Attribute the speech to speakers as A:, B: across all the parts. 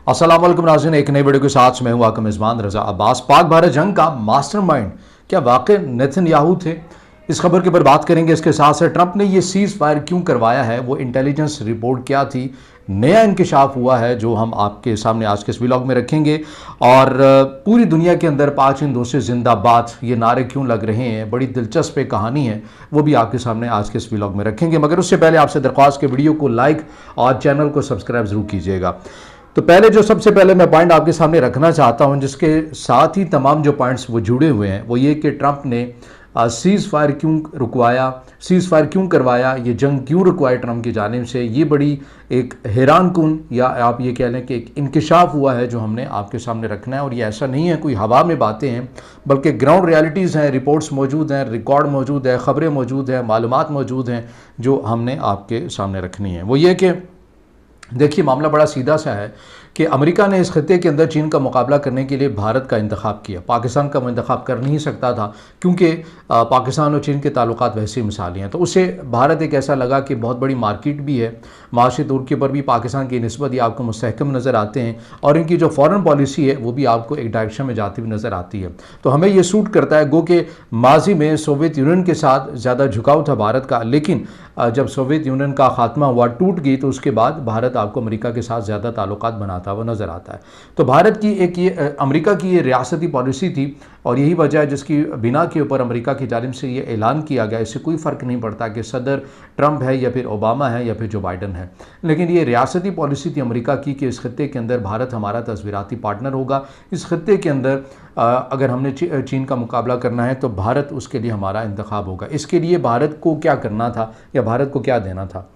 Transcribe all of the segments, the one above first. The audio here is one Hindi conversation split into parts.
A: अस्सलाम वालेकुम नाज़रीन, एक नई वीडियो के साथ मैं हूं आपका मेज़बान रज़ा अब्बास। पाक भारत जंग का मास्टरमाइंड क्या वाकई नेतन्याहू थे? इस खबर के ऊपर बात करेंगे। इसके साथ साथ ट्रंप ने ये सीज़ फायर क्यों करवाया है, वो इंटेलिजेंस रिपोर्ट क्या थी, नया इंकशाफ हुआ है जो हम आपके सामने आज के इस व्लॉग में रखेंगे। और पूरी दुनिया के अंदर पाक हिंद से जिंदाबाद ये नारे क्यों लग रहे हैं, बड़ी दिलचस्प एक कहानी है, वो भी आपके सामने आज के इस व्लॉग में रखेंगे। मगर उससे पहले आपसे दरख्वास्त के वीडियो को लाइक और चैनल को सब्सक्राइब जरूर कीजिएगा। तो पहले जो सबसे पहले मैं पॉइंट आपके सामने रखना चाहता हूं, जिसके साथ ही तमाम जो पॉइंट्स वो जुड़े हुए हैं, वो ये कि ट्रंप ने सीज़ फायर क्यों रुकवाया, सीज़ फायर क्यों करवाया, ये जंग क्यों रुकवाई ट्रंप की जानिब से। ये बड़ी एक हैरान कुन या आप ये कह लें कि एक इंकशाफ हुआ है जो हमने आपके सामने रखना है। और ये ऐसा नहीं है कोई हवा में बातें हैं, बल्कि ग्राउंड रियलिटीज़ हैं, रिपोर्ट्स मौजूद हैं, रिकॉर्ड मौजूद है, ख़बरें मौजूद हैं, मालूमात मौजूद हैं जो हमने आपके सामने रखनी है। वो ये कि देखिए, मामला बड़ा सीधा सा है कि अमेरिका ने इस खत्ते के अंदर चीन का मुकाबला करने के लिए भारत का इंतखाब किया। पाकिस्तान का वो इंतखाब कर नहीं सकता था क्योंकि पाकिस्तान और चीन के ताल्लुकात वैसे ही मिसाली हैं। तो उसे भारत एक ऐसा लगा कि बहुत बड़ी मार्केट भी है, माशी तौर के ऊपर भी पाकिस्तान की निस्बत ये आपको मुस्तहकम नज़र आते हैं और इनकी जो फॉरेन पॉलिसी है वो भी आपको एक डायरेक्शन में जाती हुई नज़र आती है। तो हमें ये सूट करता है। गो कि माजी में सोवियत यूनियन के साथ ज़्यादा झुकाव था भारत का, लेकिन जब सोवियत यूनियन का खात्मा हुआ, टूट गई, तो उसके बाद भारत आपको अमेरिका के साथ ज़्यादा ताल्लुकात बनाता हुआ नज़र आता है। तो भारत की एक ये अमेरिका की ये रियासती पॉलिसी थी और यही वजह है जिसकी बिना के ऊपर अमेरिका की जानिब से ये ऐलान किया गया। इससे कोई फ़र्क नहीं पड़ता कि सदर ट्रंप है या फिर ओबामा है या फिर जो बाइडन है, लेकिन ये रियासती पॉलिसी थी अमेरिका की कि इस खत्ते के अंदर भारत हमारा तस्वीराती पार्टनर होगा। इस खत्ते के अंदर अगर हमने चीन का मुकाबला करना है तो भारत उसके लिए हमारा इंतखाब होगा। इसके लिए भारत को क्या करना था या भारत को क्या देना था?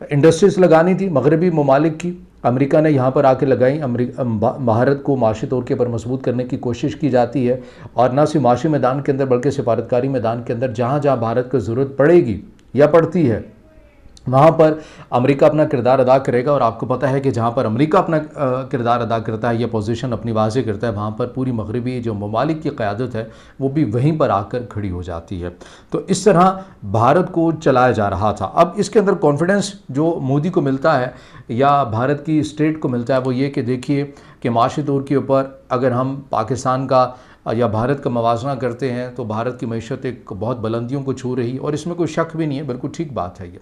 A: इंडस्ट्रीज लगानी थी मगरबी ममालिक की, अमेरिका ने यहाँ पर आके लगाई। भारत को माशी तौर के पर मजबूत करने की कोशिश की जाती है और न सिर्फ माशी मैदान के अंदर बल्कि सिफारतकारी मैदान के अंदर जहाँ जहाँ भारत को ज़रूरत पड़ेगी या पड़ती है वहाँ पर अमेरिका अपना किरदार अदा करेगा। और आपको पता है कि जहाँ पर अमेरिका अपना किरदार अदा करता है या पोजीशन अपनी वाज़े करता है, वहाँ पर पूरी मगरबी जो ममालिक की क़यादत है वो भी वहीं पर आकर खड़ी हो जाती है। तो इस तरह भारत को चलाया जा रहा था। अब इसके अंदर कॉन्फिडेंस जो मोदी को मिलता है या भारत की स्टेट को मिलता है वो ये कि देखिए कि माशी तौर के ऊपर अगर हम पाकिस्तान का या भारत का मवाजना करते हैं तो भारत की मईशत एक बहुत बुलंदियों को छू रही, और इसमें कोई शक भी नहीं है, बिल्कुल ठीक बात है ये।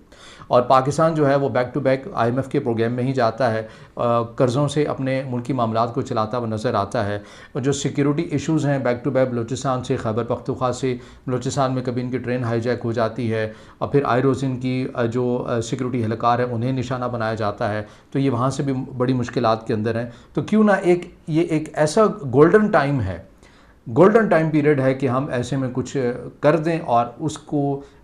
A: और पाकिस्तान जो है वो बैक टू बैक IMF के प्रोग्राम में ही जाता है, कर्ज़ों से अपने मुल्की मामलात को चलाता हुआ नज़र आता है। और जो सिक्योरिटी इशूज़ हैं बैक टू बैक बलूचिस्तान से खैबर पख्तूनख्वा से, बलूचिस्तान में कभी इनकी ट्रेन हाईजैक हो जाती है और फिर आए रोज़ इनकी जो सिक्योरिटी एहलकार है उन्हें निशाना बनाया जाता है, तो ये वहाँ से भी बड़ी मुश्किलात के अंदर हैं। तो क्यों ना ये एक ऐसा गोल्डन टाइम है, गोल्डन टाइम पीरियड है कि हम ऐसे में कुछ कर दें और उसको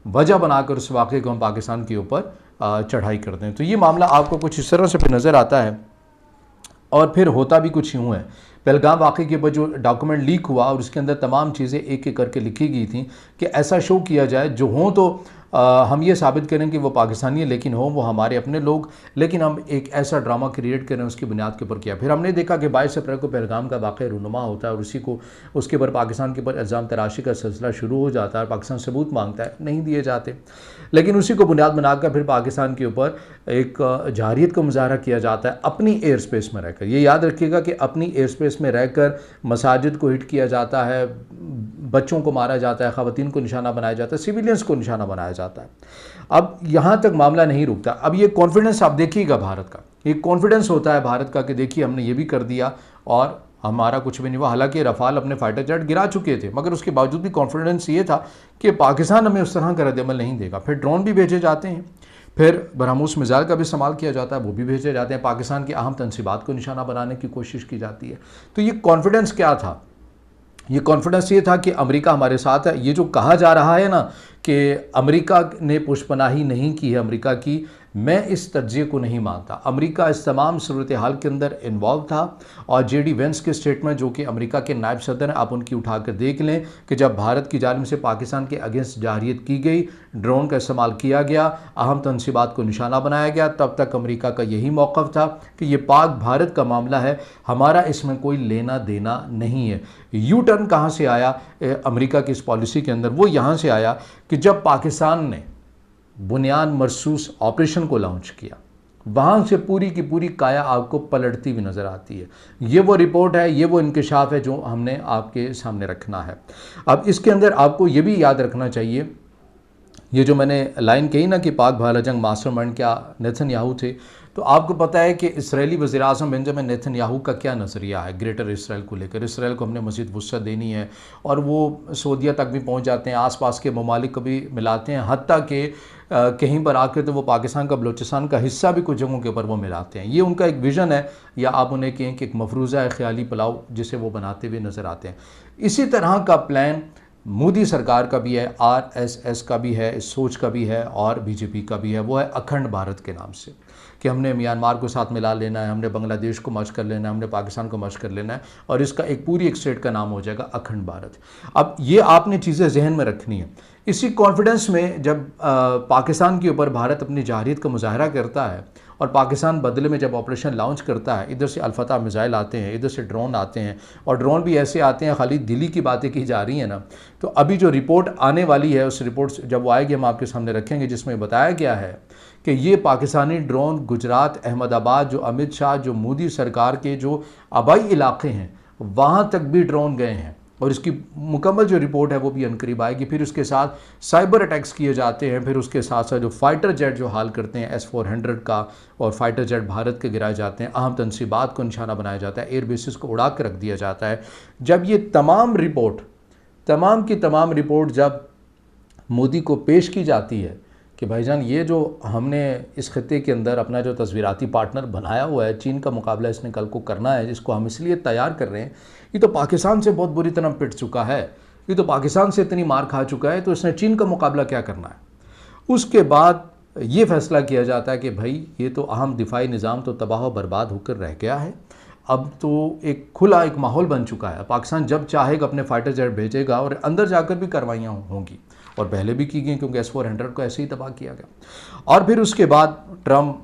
A: वजह बनाकर उस वाक़े को हम पाकिस्तान के ऊपर चढ़ाई कर दें। तो ये मामला आपको कुछ इस तरह से फिर नज़र आता है और फिर होता भी कुछ यूँ है। पहलगाम वाक़े के ऊपर जो डॉक्यूमेंट लीक हुआ और उसके अंदर तमाम चीज़ें एक एक करके लिखी गई थी कि ऐसा शो किया जाए जो हों तो हम ये साबित करें कि वो पाकिस्तानी है, लेकिन हो वो हमारे अपने लोग, लेकिन हम एक ऐसा ड्रामा क्रिएट करें उसकी बुनियाद के ऊपर किया। फिर हमने देखा कि 22 अप्रैल को पहलगाम का वाक़या रूनुमा होता है और उसी को उसके ऊपर पाकिस्तान के ऊपर इल्ज़ाम तराशी का सिलसिला शुरू हो जाता है। पाकिस्तान सबूत मांगता है, नहीं दिए जाते, लेकिन उसी को बुनियाद बनाकर फिर पाकिस्तान के ऊपर एक जारियत का मुजाहरा किया जाता है अपनी एयर स्पेस में रहकर। ये याद रखिएगा कि अपनी एयर स्पेस में रहकर मसाजिद को हिट किया जाता है, बच्चों को मारा जाता है, ख़वातीन को निशाना बनाया जाता है, सिविलियंस को निशाना बनाया जाता है। अब यहाँ तक मामला नहीं रुकता। अब ये कॉन्फिडेंस आप देखिएगा भारत का, ये कॉन्फिडेंस होता है भारत का कि देखिए हमने ये भी कर दिया और हमारा कुछ भी नहीं हुआ। हालांकि रफ़ाल अपने फाइटर जेट गिरा चुके थे, मगर उसके बावजूद भी कॉन्फिडेंस ये था कि पाकिस्तान हमें उस तरह का रद्द-ए-अमल नहीं देगा। फिर ड्रोन भी भेजे जाते हैं, फिर बरहमूस मिसाइल का भी इस्तेमाल किया जाता है, वो भी भेजे जाते हैं, पाकिस्तान की अहम तनसीबात को निशाना बनाने की कोशिश की जाती है। तो ये कॉन्फिडेंस क्या था? ये कॉन्फिडेंस ये था कि अमेरिका हमारे साथ है। ये जो कहा जा रहा है ना कि अमेरिका ने पुष्पनाही नहीं की है अमेरिका की, मैं इस तज्ज़िये को नहीं मानता। अमेरिका इस तमाम सूरत हाल के अंदर इन्वॉल्व था और JD वेंस के स्टेटमेंट जो कि अमेरिका के नायब सदर हैं, आप उनकी उठाकर देख लें कि जब भारत की जानिब से पाकिस्तान के अगेंस्ट जारियत की गई, ड्रोन का इस्तेमाल किया गया, अहम तनसीबात को निशाना बनाया गया, तब तक अमेरिका का यही मौक़िफ़ था कि ये पाक भारत का मामला है, हमारा इसमें कोई लेना देना नहीं है। यू टर्न कहाँ से आया अमेरिका की इस पॉलिसी के अंदर? वो यहाँ से आया कि जब पाकिस्तान ने बुनियाद मरसूस ऑपरेशन को लॉन्च किया वहाँ से पूरी की पूरी काया आपको पलटती हुई नज़र आती है। ये वो रिपोर्ट है, ये वो इंकशाफ है जो हमने आपके सामने रखना है। अब इसके अंदर आपको ये भी याद रखना चाहिए, ये जो मैंने लाइन कही ना कि पाक भारत जंग मास्टरमाइंड क्या नेतन्याहू थे, तो आपको पता है कि इसराइली वज़ीर-ए-आज़म बेंजामिन नेतन्याहू का क्या नज़रिया है ग्रेटर इसराइल को लेकर। इसराइल को हमने मज़ीद वुसअत देनी है, और वो सऊदीया तक भी पहुंच जाते हैं, आसपास के ममालिक को भी मिलाते हैं, हत्ता कि कहीं पर आकर तो वो पाकिस्तान का बलूचिस्तान का हिस्सा भी कुछ जगहों के ऊपर वो मिलाते हैं। ये उनका एक विज़न है, या आप उन्हें कहें कि एक मफरूज़ा है, ख्याली पुलाव जिसे वो बनाते हुए नज़र आते हैं। इसी तरह का प्लान मोदी सरकार का भी है, आरएसएस का भी है, इस सोच का भी है, और बीजेपी का भी है। वो है अखंड भारत के नाम से, कि हमने म्यांमार को साथ मिला लेना है, हमने बांग्लादेश को मर्ज कर लेना है, हमने पाकिस्तान को मर्ज कर लेना है, और इसका एक पूरी एक स्टेट का नाम हो जाएगा अखंड भारत। अब ये आपने चीज़ें जहन में रखनी है। इसी कॉन्फिडेंस में जब पाकिस्तान के ऊपर भारत अपनी जारहियत का मुजाहरा करता है, और पाकिस्तान बदले में जब ऑपरेशन लॉन्च करता है, इधर से अल-फतह मिसाइल आते हैं, इधर से ड्रोन आते हैं, और ड्रोन भी ऐसे आते हैं, खाली दिल्ली की बातें की जा रही हैं ना। तो अभी जो रिपोर्ट आने वाली है, उस रिपोर्ट जब वो आएगी हम आपके सामने रखेंगे, जिसमें बताया गया है कि ये पाकिस्तानी ड्रोन गुजरात, अहमदाबाद, जो अमित शाह, जो मोदी सरकार के जो आबाई इलाके हैं, वहाँ तक भी ड्रोन गए हैं, और इसकी मुकम्मल जो रिपोर्ट है वो भी अनकरीब आएगी। फिर उसके साथ साइबर अटैक्स किए जाते हैं, फिर उसके साथ साथ जो फाइटर जेट जो हाल करते हैं S-400 का, और फाइटर जेट भारत के गिराए जाते हैं, अहम तनसीबात को निशाना बनाया जाता है, एयर बेसिस को उड़ा कर रख दिया जाता है। जब ये तमाम रिपोर्ट, तमाम की तमाम रिपोर्ट जब मोदी को पेश की जाती है कि भाईजान ये जो हमने इस खत्ते के अंदर अपना जो तस्वीराती पार्टनर बनाया हुआ है, चीन का मुकाबला इसने कल को करना है, जिसको हम इसलिए तैयार कर रहे हैं, ये तो पाकिस्तान से बहुत बुरी तरह पिट चुका है, ये तो पाकिस्तान से इतनी मार खा चुका है, तो इसने चीन का मुकाबला क्या करना है। उसके बाद ये फैसला किया जाता है कि भाई ये तो अहम दिफाई निज़ाम तो तबाह बर्बाद होकर रह गया है, अब तो एक खुला एक माहौल बन चुका है, पाकिस्तान जब चाहेगा अपने फाइटर जेट भेजेगा, और अंदर जाकर भी कार्रवाइयाँ होंगी, और पहले भी की गई, क्योंकि S-400 को ऐसे ही तबाह किया गया। और फिर उसके बाद ट्रम्प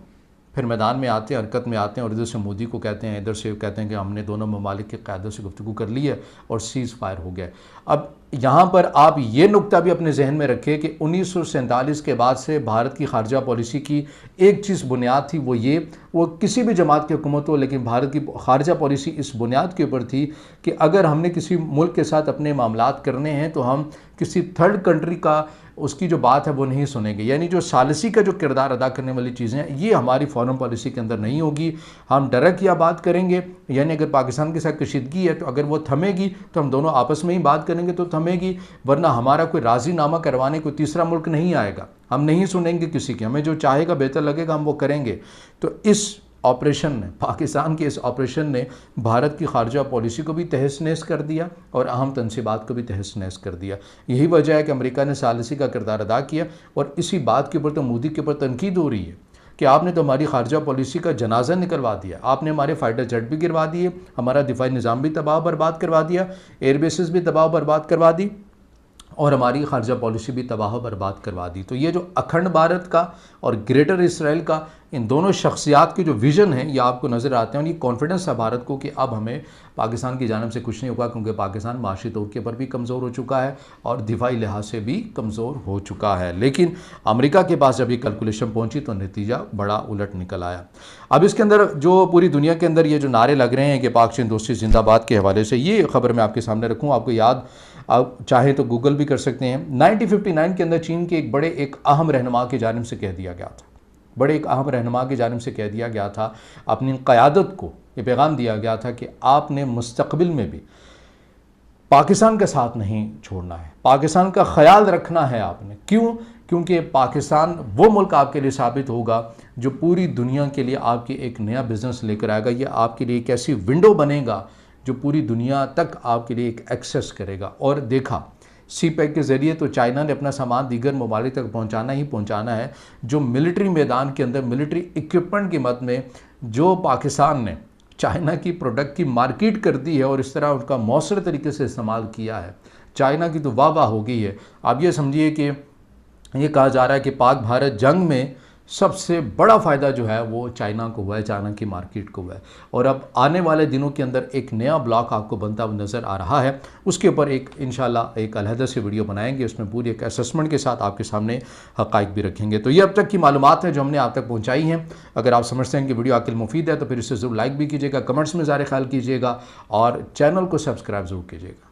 A: फिर मैदान में आते हैं, हरकत में आते हैं, और इधर से मोदी को कहते हैं, इधर से कहते हैं कि हमने दोनों ममालिक के क़यादत से गुफ्तगू कर ली है और सीज़ फायर हो गया। अब यहाँ पर आप ये नुक्ता भी अपने जहन में रखें कि 1947 के बाद से भारत की खारजा पॉलिसी की एक चीज़ बुनियाद थी, वो किसी भी जमात की हुकूमत हो, लेकिन भारत की खारजा पॉलिसी इस बुनियाद के ऊपर थी कि अगर हमने किसी मुल्क के साथ अपने मामलात करने हैं तो हम किसी थर्ड कंट्री का उसकी जो बात है वो नहीं सुनेंगे। यानी जो सालिसी का जो किरदार अदा करने वाली चीज़ें हैं, ये हमारी फॉरेन पॉलिसी के अंदर नहीं होगी। हम डायरेक्ट या बात करेंगे, यानी अगर पाकिस्तान के साथ कशीदगी है तो अगर वो थमेगी तो हम दोनों आपस में ही बात करेंगे तो थमेगी, वरना हमारा कोई राज़ीनामा करवाने कोई तीसरा मुल्क नहीं आएगा, हम नहीं सुनेंगे किसी की, हमें जो चाहेगा बेहतर लगेगा हम वो करेंगे। तो इस ऑपरेशन ने, पाकिस्तान के इस ऑपरेशन ने भारत की खारजा पॉलिसी को भी तहस नहस कर दिया और अहम तनसीबात को भी तहस नहस कर दिया। यही वजह है कि अमेरिका ने सालिसी का किरदार अदा किया, और इसी बात के ऊपर तो मोदी के ऊपर तनकीद हो रही है कि आपने तो हमारी खारजा पॉलिसी का जनाजा निकलवा दिया, आपने हमारे फाइटर जेट भी गिरवा दिए, हमारा दिफाई निज़ाम भी तबाह बर्बाद करवा दिया, एयर बेसिस भी तबाह बर्बाद करवा दी, और हमारी खारजा पॉलिसी भी तबाह बर्बाद करवा दी। तो ये जो अखंड भारत का और ग्रेटर इसराइल का, इन दोनों शख्सियात के जो विज़न है ये आपको नज़र आते हैं, और ये कॉन्फिडेंस है भारत को कि अब हमें पाकिस्तान की जानिब से कुछ नहीं होगा, क्योंकि पाकिस्तान माशी तौर के ऊपर भी कमज़ोर हो चुका है और दिफाई लिहाज से भी कमज़ोर हो चुका है। लेकिन अमेरिका के पास जब ये कैलकुलेशन पहुंची तो नतीजा बड़ा उलट निकल आया। अब इसके अंदर जो पूरी दुनिया के अंदर ये जो नारे लग रहे हैं कि पाक चीन दोस्ती जिंदाबाद के हवाले से, ये खबर मैं आपके सामने रखूँ, आपको याद, आप चाहें तो गूगल भी कर सकते हैं। 1959 के अंदर चीन के एक अहम रहनुमा की जानिब से कह दिया गया था, बड़े एक अहम रहनुमा की जानिब से कह दिया गया था, अपनी क़यादत को ये पैगाम दिया गया था कि आपने मुस्तक़बिल में भी पाकिस्तान का साथ नहीं छोड़ना है, पाकिस्तान का ख्याल रखना है आपने। क्यों? क्योंकि पाकिस्तान वो मुल्क आपके लिए साबित होगा जो पूरी दुनिया के लिए आपके एक नया बिज़नेस लेकर आएगा। ये आपके लिए एक ऐसी विंडो बनेगा जो पूरी दुनिया तक आपके लिए एक एक्सेस करेगा। और देखा CPEC के ज़रिए तो चाइना ने अपना सामान दीगर ममालिक तक पहुंचाना ही पहुंचाना है। जो मिलिट्री मैदान के अंदर मिलिट्री इक्विपमेंट की मद में जो पाकिस्तान ने चाइना की प्रोडक्ट की मार्केट कर दी है और इस तरह उनका मौसर तरीके से इस्तेमाल किया है, चाइना की तो वाह वाह हो गई है। आप ये समझिए कि ये कहा जा रहा है कि पाक भारत जंग में सबसे बड़ा फ़ायदा जो है वो चाइना को हुआ है, चाइना की मार्केट को हुआ है। और अब आने वाले दिनों के अंदर एक नया ब्लॉक आपको बनता हुआ नज़र आ रहा है, उसके ऊपर एक इंशाल्लाह एक अलहदा से वीडियो बनाएंगे, उसमें पूरी एक असेसमेंट के साथ आपके सामने हक़ाइक़ भी रखेंगे। तो ये अब तक की मालूमात है जो हमने आप तक पहुँचाई हैं। अगर आप समझते हैं कि वीडियो आपके लिए मुफीद है तो फिर इसे ज़रूर लाइक भी कीजिएगा, कमेंट्स में ज़ाहिर ख्याल कीजिएगा और चैनल को सब्सक्राइब ज़रूर कीजिएगा।